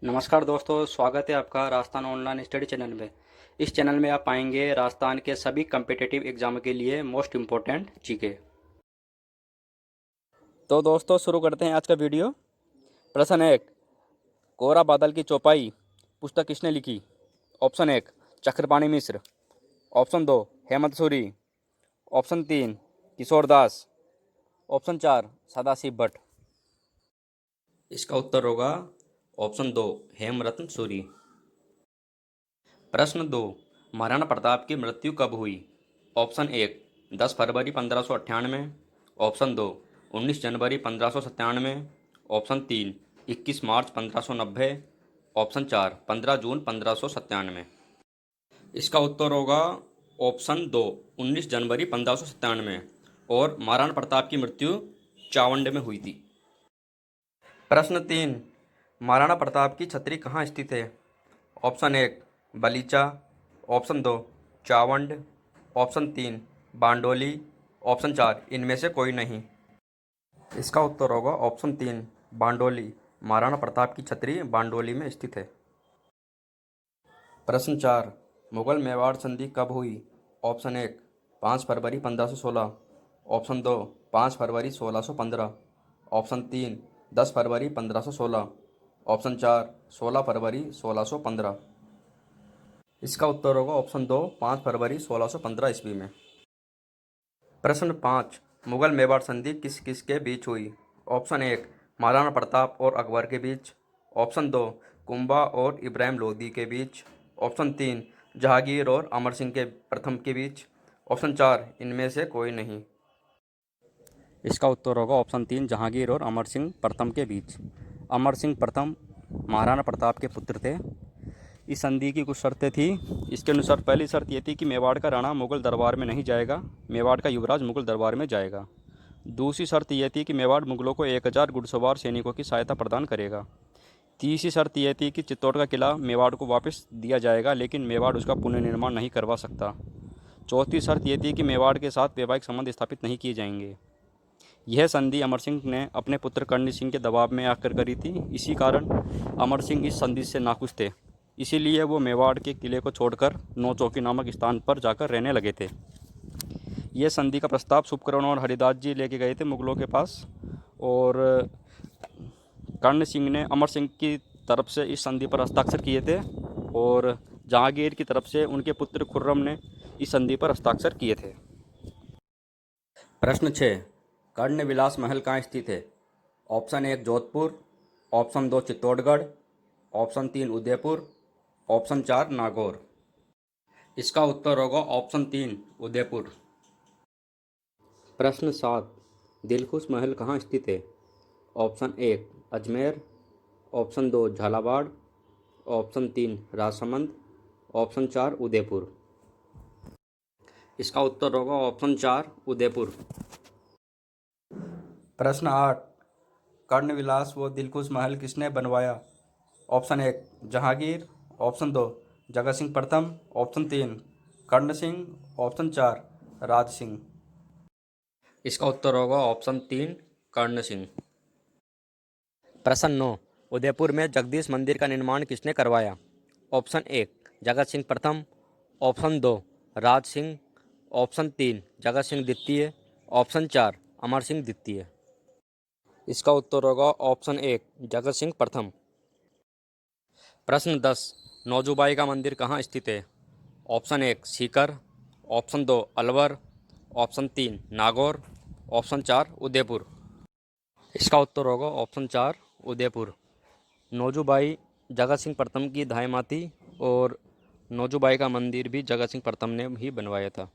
नमस्कार दोस्तों, स्वागत है आपका राजस्थान ऑनलाइन स्टडी चैनल में। इस चैनल में आप पाएंगे राजस्थान के सभी कम्पिटिटिव एग्जाम के लिए मोस्ट इम्पोर्टेंट जीके। तो दोस्तों शुरू करते हैं आज का वीडियो। प्रश्न 1, कोरा बादल की चौपाई पुस्तक किसने लिखी? ऑप्शन 1 चक्रपाणि मिश्र, ऑप्शन 2 हेमंत सूरी, ऑप्शन 3 किशोर दास, ऑप्शन 4 सदाशिव भट्ट। इसका उत्तर होगा ऑप्शन 2 हेमरत्न सूरी। प्रश्न 2, महाराणा प्रताप की मृत्यु कब हुई? ऑप्शन 1 10 फरवरी 1598, ऑप्शन 2 19 जनवरी 1597, ऑप्शन 3 21 मार्च 1590, ऑप्शन 4 15 जून 1597। इसका उत्तर होगा ऑप्शन 2 19 जनवरी 1597 और महाराणा प्रताप की मृत्यु चावंड में हुई थी। प्रश्न 3, महाराणा प्रताप की छतरी कहाँ स्थित है? Option 1 Balicha, option 2 Chawand, option 3 Bandoli, option 4 इनमें से कोई नहीं। इसका उत्तर होगा ऑप्शन 3 बांडोली। महाराणा प्रताप की छतरी बांडोली में स्थित है। प्रश्न 4, मुगल मेवाड़ संधि कब हुई? ऑप्शन 1 5 फरवरी 1516, ऑप्शन 2 5 फरवरी 1615, ऑप्शन 3 10 फरवरी 1516, ऑप्शन 4 16 फरवरी 1615। इसका उत्तर होगा ऑप्शन 2 5 फरवरी 1615 ईस्वी में। प्रश्न 5, मुगल मेवाड़ संधि किस किस के बीच हुई? ऑप्शन 1 महाराणा प्रताप और अकबर के बीच, ऑप्शन 2 कुंभा और इब्राहिम लोदी के बीच, ऑप्शन 3 जहांगीर और अमर सिंह के प्रथम के बीच, ऑप्शन 4 इनमें से कोई नहीं। इसका उत्तर होगा ऑप्शन 3 जहांगीर और अमर सिंह प्रथम के बीच। अमर सिंह प्रथम महाराणा प्रताप के पुत्र थे। इस संधि की कुछ शर्तें थी। इसके अनुसार पहली शर्त ये थी कि मेवाड़ का राणा मुगल दरबार में नहीं जाएगा, मेवाड़ का युवराज मुगल दरबार में जाएगा। दूसरी शर्त यह थी कि मेवाड़ मुगलों को 1000 घुड़सवार सैनिकों की सहायता प्रदान करेगा। तीसरी शर्त यह थी कि चित्तौड़ का किला मेवाड़ को वापस दिया जाएगा, लेकिन मेवाड़ उसका पुनर्निर्माण नहीं करवा सकता। चौथी शर्त यह थी कि मेवाड़ के साथ वैवाहिक संबंध स्थापित नहीं किए जाएंगे। यह संधि अमर सिंह ने अपने पुत्र कर्ण सिंह के दबाव में आकर करी थी। इसी कारण अमर सिंह इस संधि से नाखुश थे, इसीलिए वो मेवाड़ के किले को छोड़कर नौचौकी नामक स्थान पर जाकर रहने लगे थे। यह संधि का प्रस्ताव शुभकर्ण और हरिदास जी लेके गए थे मुगलों के पास, और कर्ण सिंह ने अमर सिंह की तरफ से इस संधि पर हस्ताक्षर किए थे, और जहांगीर की तरफ से उनके पुत्र खुर्रम ने इस संधि पर हस्ताक्षर किए थे। प्रश्न 6, कर्ण विलास महल कहाँ स्थित है? Option 1 Jodhpur, option 2 Chittorgarh, option 3 Udaipur, option 4 Nagaur. इसका उत्तर होगा ऑप्शन 3 उदयपुर। प्रश्न 7, दिलखुश महल कहाँ स्थित है? Option 1 Ajmer, option 2 Jhalawar, option 3 Rajsamand, option 4 Udaipur. इसका उत्तर होगा ऑप्शन 4 उदयपुर। प्रश्न 8, कर्णविलास व दिलखुश महल किसने बनवाया? ऑप्शन 1 जहांगीर, ऑप्शन 2 जगत सिंह प्रथम, ऑप्शन 3 कर्ण सिंह, ऑप्शन 4 राज सिंह। इसका उत्तर होगा ऑप्शन 3 कर्ण सिंह। प्रश्न 9, उदयपुर में जगदीश मंदिर का निर्माण किसने करवाया? ऑप्शन 1 जगत सिंह प्रथम, ऑप्शन 2 राज सिंह, ऑप्शन 3 जगत सिंह द्वितीय, ऑप्शन 4 अमर सिंह द्वितीय। इसका उत्तर होगा ऑप्शन 1 जगत सिंह प्रथम। प्रश्न 10, नौजूबाई का मंदिर कहाँ स्थित है? Option 1 Sikar, option 2 Alwar, option 3 Nagaur, option 4 Udaipur. इसका उत्तर होगा ऑप्शन 4 उदयपुर। नौजूबाई जगत सिंह प्रथम की धाई थी, और नौजूबाई का मंदिर भी जगत सिंह प्रथम ने ही बनवाया था।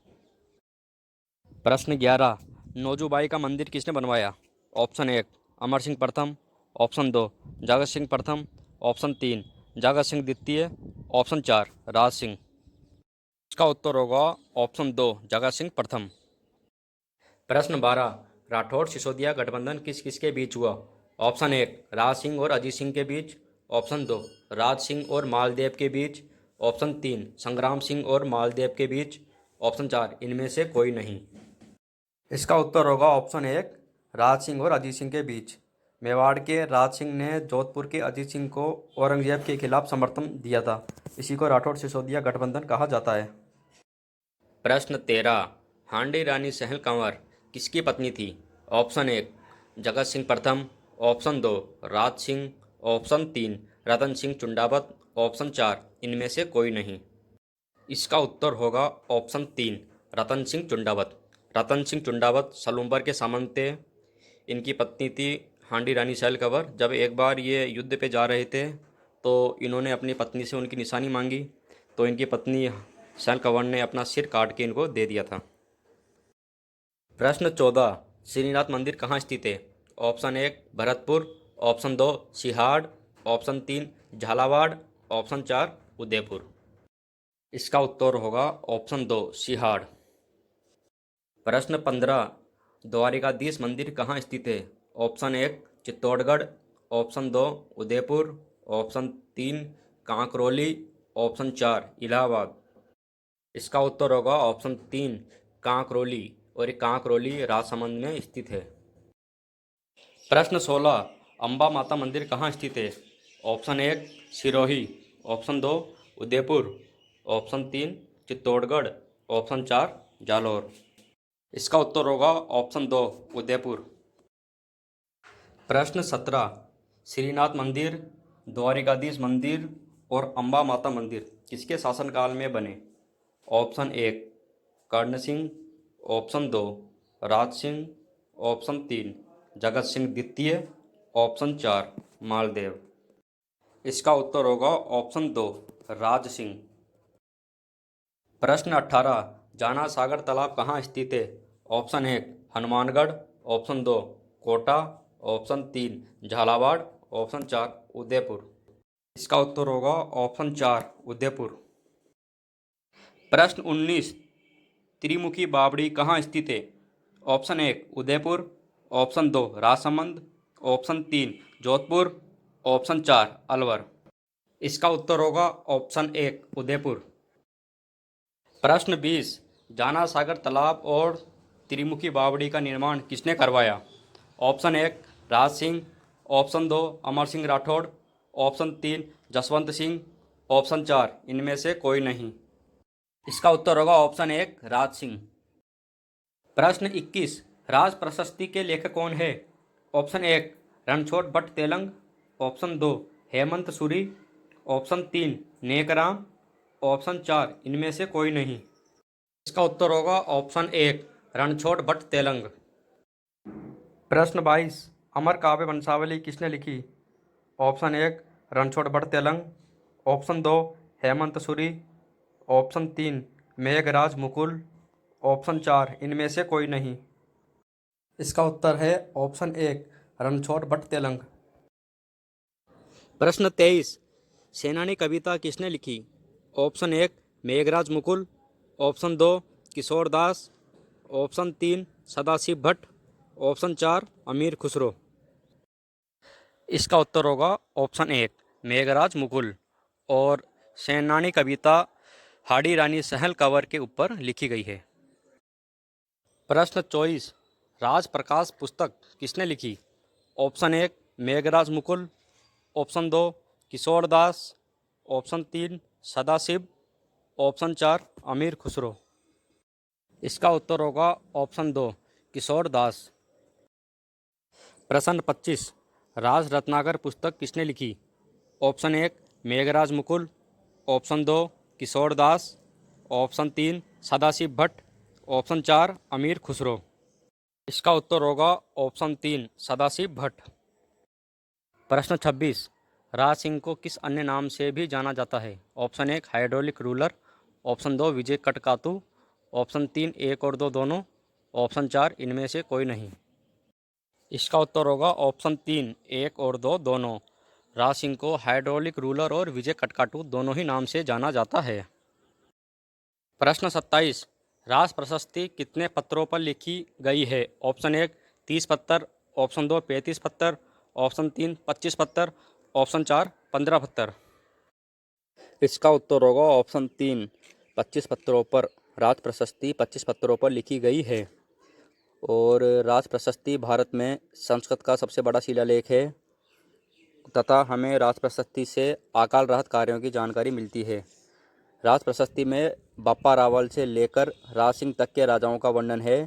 प्रश्न 11, नौजूबाई का मंदिर किसने बनवाया? ऑप्शन 1 अमर सिंह प्रथम, ऑप्शन 2 जगत सिंह प्रथम, ऑप्शन 3 जगत सिंह द्वितीय, ऑप्शन 4 राज सिंह। इसका उत्तर होगा ऑप्शन 2 जगत सिंह प्रथम। प्रश्न 12, राठौड़ सिसोदिया गठबंधन किस किस के बीच हुआ? ऑप्शन 1 राज सिंह और अजीत सिंह के बीच, ऑप्शन 2 राज सिंह और मालदेव के बीच, ऑप्शन 3 संग्राम सिंह और मालदेव के बीच, ऑप्शन 4 इनमें से कोई नहीं। इसका उत्तर होगा ऑप्शन 1 राज सिंह और अजीत सिंह के बीच। मेवाड़ के राज सिंह ने जोधपुर के अजीत सिंह को औरंगजेब के खिलाफ समर्थन दिया था। इसी को राठौड़ सिसोदिया गठबंधन कहा जाता है। प्रश्न 13। हांडी रानी सहल कंवर किसकी पत्नी थी? ऑप्शन 1 जगत सिंह प्रथम, option 2 Raj Singh, option 3 Ratan Singh Chundawat, option 4 इनमें से कोई नहीं। इसका उत्तर होगा ऑप्शन 3 रतन सिंह चुंडावत। रतन सिंह चुंडावत सलूम्बर के सामंत थे। इनकी पत्नी थी हांडी रानी सहल कंवर। जब एक बार ये युद्ध पे जा रहे थे तो इन्होंने अपनी पत्नी से उनकी निशानी मांगी, तो इनकी पत्नी सहल कंवर ने अपना सिर काट के इनको दे दिया था। प्रश्न 14। श्रीनाथ मंदिर कहाँ स्थित है? Option 1 Bharatpur, option 2 Sihad, option 3 Jhalawar, option 4 Udaipur. इसका उत्तर होगा ऑप्शन 2 सिहाड़। प्रश्न 15। द्वारिकाधीश मंदिर कहाँ स्थित है? Option 1 Chittorgarh, option 2 Udaipur, option 3 Kankroli, option 4 Allahabad. इसका उत्तर होगा ऑप्शन 3 कांकरोली, और ये कांकरोली राजसमंद में स्थित है। प्रश्न 16। अंबा माता मंदिर कहाँ स्थित है? Option 1 Sirohi, option 2 Udaipur, option 3 Chittorgarh, option 4 Jalore. इसका उत्तर होगा ऑप्शन 2 उदयपुर। प्रश्न 17। श्रीनाथ मंदिर, द्वारिकाधीश मंदिर और अंबा माता मंदिर किसके शासनकाल में बने? ऑप्शन 1 कर्ण सिंह, ऑप्शन 2 राज सिंह, ऑप्शन 3 जगत सिंह द्वितीय, ऑप्शन 4 मालदेव। इसका उत्तर होगा ऑप्शन 2 राज सिंह। प्रश्न 18। जाना सागर तालाब कहाँ स्थित है? Option 1 Hanumangarh, option 2 Kota, option 3 Jhalawar, option 4 Udaipur. इसका उत्तर होगा ऑप्शन 4 उदयपुर। प्रश्न 19। त्रिमुखी बावड़ी कहाँ स्थित है? Option 1 Udaipur, option 2 Rajsamand, option 3 Jodhpur, option 4 Alwar. इसका उत्तर होगा ऑप्शन 1 उदयपुर। प्रश्न 20। जाना सागर तालाब और त्रिमुखी बावड़ी का निर्माण किसने करवाया? Option 1 Raj Singh, option 2 Amar Singh Rathore, option 3 Jaswant Singh, option 4 इनमें से कोई नहीं। इसका उत्तर होगा ऑप्शन 1 राज सिंह। प्रश्न 21। राज प्रशस्ति के लेखक कौन है? Option 1 Ranchhod Bhatt Telang, option 2 Hemant Suri, option 3 Nekram, option 4 इनमें से कोई नहीं। इसका उत्तर होगा ऑप्शन 1 रणछोड़ भट्ट तेलंग। प्रश्न 22। अमर काव्य वंशावली किसने लिखी? Option 1 Ranchhod Bhatt Telang, option 2 Hemant Suri, option 3 Meghraj Mukul, option 4 इनमें से कोई नहीं। इसका उत्तर है ऑप्शन 1 रणछोड़ भट्ट तेलंग। प्रश्न 23। सेनानी कविता किसने लिखी? ऑप्शन 1 मेघराज मुकुल, ऑप्शन 2 किशोर दास, ऑप्शन 3 सदाशिव भट्ट, ऑप्शन 4 अमीर खुसरो। इसका उत्तर होगा ऑप्शन 1 मेघराज मुकुल, और सेनानी कविता हाड़ी रानी सहल कंवर के ऊपर लिखी गई है। प्रश्न 24। राज प्रकाश पुस्तक किसने लिखी? ऑप्शन 1 मेघराज मुकुल, ऑप्शन 2 किशोर दास, ऑप्शन 3 सदाशिव, ऑप्शन 4 अमीर खुसरो। इसका उत्तर होगा ऑप्शन 2 किशोर दास। प्रश्न 25। राज रत्नाकर पुस्तक किसने लिखी? ऑप्शन 1 मेघराज मुकुल, ऑप्शन 2 किशोर दास, ऑप्शन 3 सदाशिव भट्ट, ऑप्शन 4 अमीर खुसरो। इसका उत्तर होगा ऑप्शन 3 सदाशिव भट्ट। प्रश्न 26। राज सिंह को किस अन्य नाम से भी जाना जाता है? ऑप्शन 1 हाइड्रोलिक रूलर, ऑप्शन 2 विजय कटकातु, ऑप्शन 3 1 और 2 दोनों, ऑप्शन 4 इनमें से कोई नहीं। इसका उत्तर होगा ऑप्शन 3 1 और 2 दोनों। राज सिंह को हाइड्रोलिक रूलर और विजय कटकाटू दोनों ही नाम से जाना जाता है। प्रश्न 27। राज प्रशस्ति कितने पत्रों पर लिखी गई है? ऑप्शन 1 30 पत्तर, ऑप्शन 2 35 पत्तर, ऑप्शन 3 25 पत्तर, ऑप्शन 4 15 पत्तर। इसका उत्तर होगा ऑप्शन 3 25 पत्रों पर। राज प्रशस्ति 25 पत्रों पर लिखी गई है। और राज प्रशस्ति भारत में संस्कृत का सबसे बड़ा शिलालेख है तथा हमें राज प्रशस्ति से अकाल राहत कार्यों की जानकारी मिलती है। राज प्रशस्ति में बप्पा रावल से लेकर राज सिंह तक के राजाओं का वर्णन है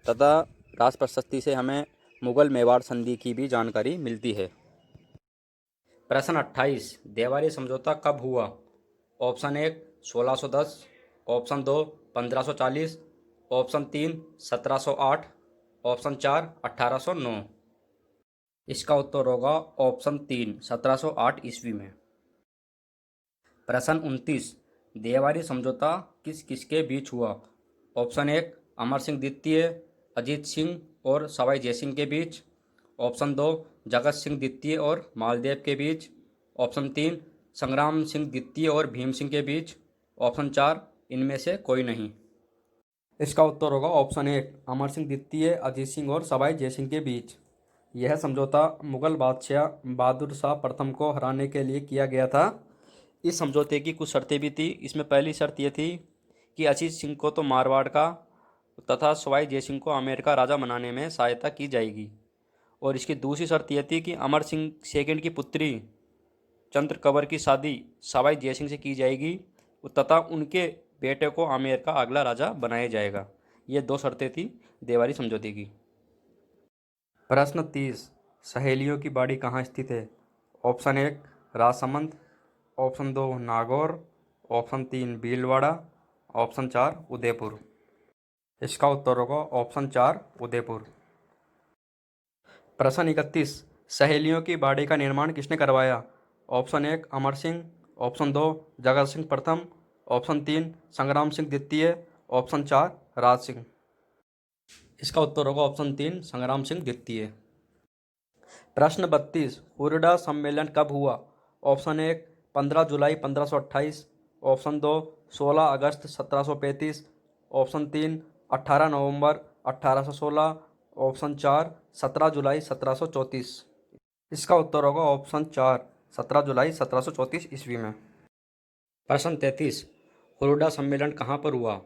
तथा राज प्रशस्ति से हमें मुगल मेवाड़ संधि की भी जानकारी मिलती है। प्रश्न 28, देवारी समझौता कब हुआ? Option 1 1610, option 2 1540, option 3 1708, option 4 1809। इसका उत्तर होगा ऑप्शन 3 1708 ईस्वी में। प्रश्न 29, देवारी समझौता किस किसके बीच हुआ? ऑप्शन 1 अमर सिंह द्वितीय, अजीत सिंह और सवाई जयसिंह के बीच, ऑप्शन 2 जगत सिंह द्वितीय और मालदेव के बीच, ऑप्शन 3 संग्राम सिंह द्वितीय और भीम सिंह के बीच, ऑप्शन 4 इनमें से कोई नहीं। इसका उत्तर होगा ऑप्शन 1 अमर सिंह द्वितीय, अजीत सिंह और सवाई जयसिंह के बीच। यह समझौता मुगल बादशाह बहादुर शाह प्रथम को हराने के लिए किया गया था। इस समझौते की कुछ शर्तें भी थी। इसमें पहली शर्त यह थी कि अजीत सिंह को तो मारवाड़ का तथा सवाई जयसिंह को आमेर का राजा बनाने में सहायता की जाएगी। और इसकी दूसरी शर्त यह थी कि अमर सिंह सेकंड की पुत्री चंद्रकबर की शादी सवाई जयसिंह से की जाएगी तथा उनके बेटे को आमेर का अगला राजा बनाया जाएगा। ये दो शर्तें थी देवारी समझौते की। प्रश्न 30, सहेलियों की बाड़ी कहाँ स्थित है? Option 1 Rajsamand, option 2 Nagaur, option 3 Bhilwara, option 4 Udaipur. इसका उत्तर होगा ऑप्शन 4 उदयपुर। प्रश्न 31, सहेलियों की बाड़ी का निर्माण किसने करवाया? ऑप्शन 1 अमर सिंह, ऑप्शन 2 जगत सिंह प्रथम, ऑप्शन 3 संग्राम सिंह द्वितीय, ऑप्शन 4 राज सिंह। इसका उत्तर होगा ऑप्शन 3 संग्राम सिंह द्वितीय। प्रश्न 32, हुरडा सम्मेलन कब हुआ? ऑप्शन 1 15 जुलाई 1528, ऑप्शन 2 16 अगस्त 1735, ऑप्शन 3 18 नवंबर 1816, ऑप्शन 4 17 जुलाई 1734। इसका उत्तर होगा ऑप्शन 4 17 जुलाई 1734 ईस्वी में। प्रश्न 33, हुरडा सम्मेलन कहाँ पर हुआ?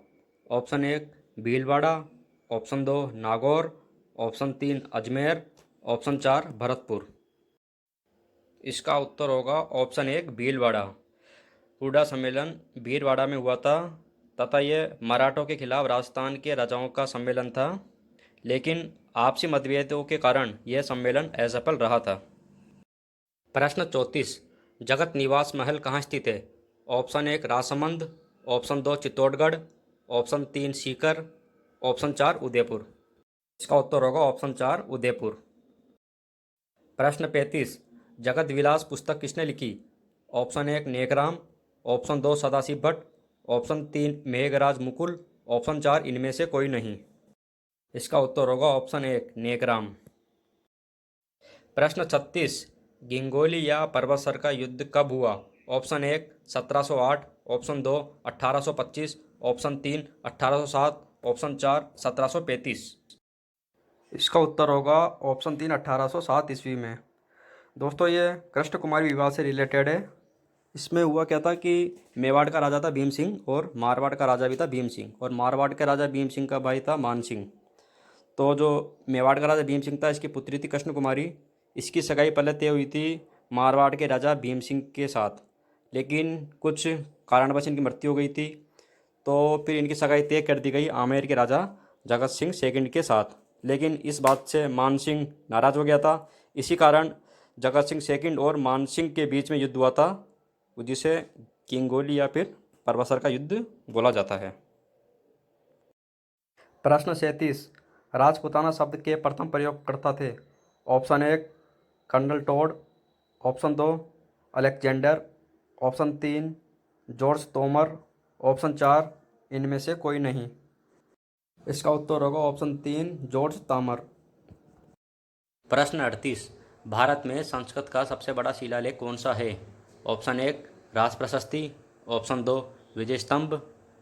Option 1 Bhilwara, option 2 Nagaur, option 3 Ajmer, option 4 Bharatpur. इसका उत्तर होगा ऑप्शन 1 भीलवाड़ा। हुरडा सम्मेलन भीलवाड़ा में हुआ था तथा यह मराठों के खिलाफ राजस्थान के राजाओं का सम्मेलन था, लेकिन आपसी मतभेदों के कारण यह सम्मेलन असफल रहा था। प्रश्न 34, जगत निवास महल कहाँ स्थित है? Option 1 Rajsamand, option 2 Chittorgarh, option 3 Sikar, option 4 Udaipur. इसका उत्तर होगा ऑप्शन 4 उदयपुर। प्रश्न 35, जगत विलास पुस्तक किसने लिखी? Option 1 Nekram, option 2 Sadashiv Bhatt, option 3 Meghraj Mukul, option 4 इनमें से कोई नहीं। इसका उत्तर होगा ऑप्शन 1 नेकराम। प्रश्न 36, गिंगोली या परबतसर का युद्ध कब हुआ? Option 1 1708, option 2 1825, option 3 1807, option 4 1735। इसका उत्तर होगा ऑप्शन 3 1807 ईस्वी में। दोस्तों ये कृष्ण कुमारी विवाद से रिलेटेड है। इसमें हुआ क्या था कि मेवाड़ का राजा था भीम सिंह और मारवाड़ का राजा भी था भीम सिंह, और मारवाड़ के राजा भीम सिंह का भाई था मान सिंह। तो जो मेवाड़ का राजा भीम सिंह था, इसकी पुत्री थी कृष्ण कुमारी। इसकी सगाई पहले तय हुई थी मारवाड़ के राजा भीम सिंह के साथ, लेकिन कुछ कारणवश इनकी मृत्यु हो गई थी। तो फिर इनकी सगाई तय कर दी गई आमेर के राजा जगत सिंह सेकंड के साथ, लेकिन इस बात से मान सिंह नाराज़ हो गया था। इसी कारण जगत सिंह सेकंड और मान सिंह के बीच में युद्ध हुआ था, जिसे किंगोली या फिर परबसर का युद्ध बोला जाता है। प्रश्न 37, राजपुताना शब्द के प्रथम प्रयोगकर्ता थे? Option 1 colonel Tod, option 2 Alexander, option 3 George Tomar, option 4 इनमें से कोई नहीं। इसका उत्तर होगा ऑप्शन 3 जॉर्ज तोमर। प्रश्न 38, भारत में संस्कृत का सबसे बड़ा शिलालेख कौन सा है? ऑप्शन 1 राज प्रशस्ति, ऑप्शन 2 विजय स्तंभ,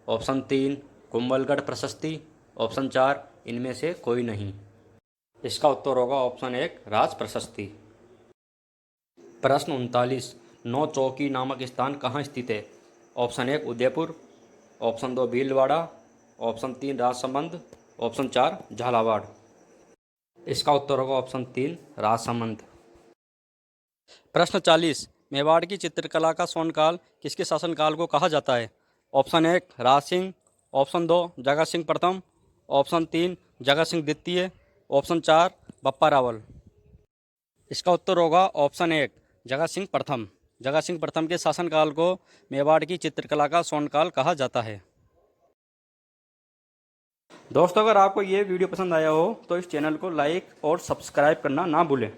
ऑप्शन 3 कुंभलगढ़ प्रशस्ति, ऑप्शन 4 इनमें से कोई नहीं। इसका उत्तर होगा ऑप्शन 1 राज प्रशस्ति। प्रश्न 39, नौ चौकी नामक स्थान कहाँ स्थित है? Option 1 Udaipur, option 2 Bhilwara, option 3 Rajsamand, option 4 Jhalawar. इसका उत्तर होगा ऑप्शन 3 राजसमंद। प्रश्न 40, मेवाड़ की चित्रकला का स्वर्णकाल किसके शासनकाल को कहा जाता है? ऑप्शन 1 राज सिंह, ऑप्शन 2 जगत सिंह प्रथम, ऑप्शन 3 जगत सिंह द्वितीय, ऑप्शन 4 बप्पा रावल। इसका उत्तर होगा ऑप्शन 1 जगत सिंह प्रथम। जगत सिंह प्रथम के शासनकाल को मेवाड़ की चित्रकला का स्वर्णकाल कहा जाता है। दोस्तों, अगर आपको ये वीडियो पसंद आया हो तो इस चैनल को लाइक और सब्सक्राइब करना ना भूलें।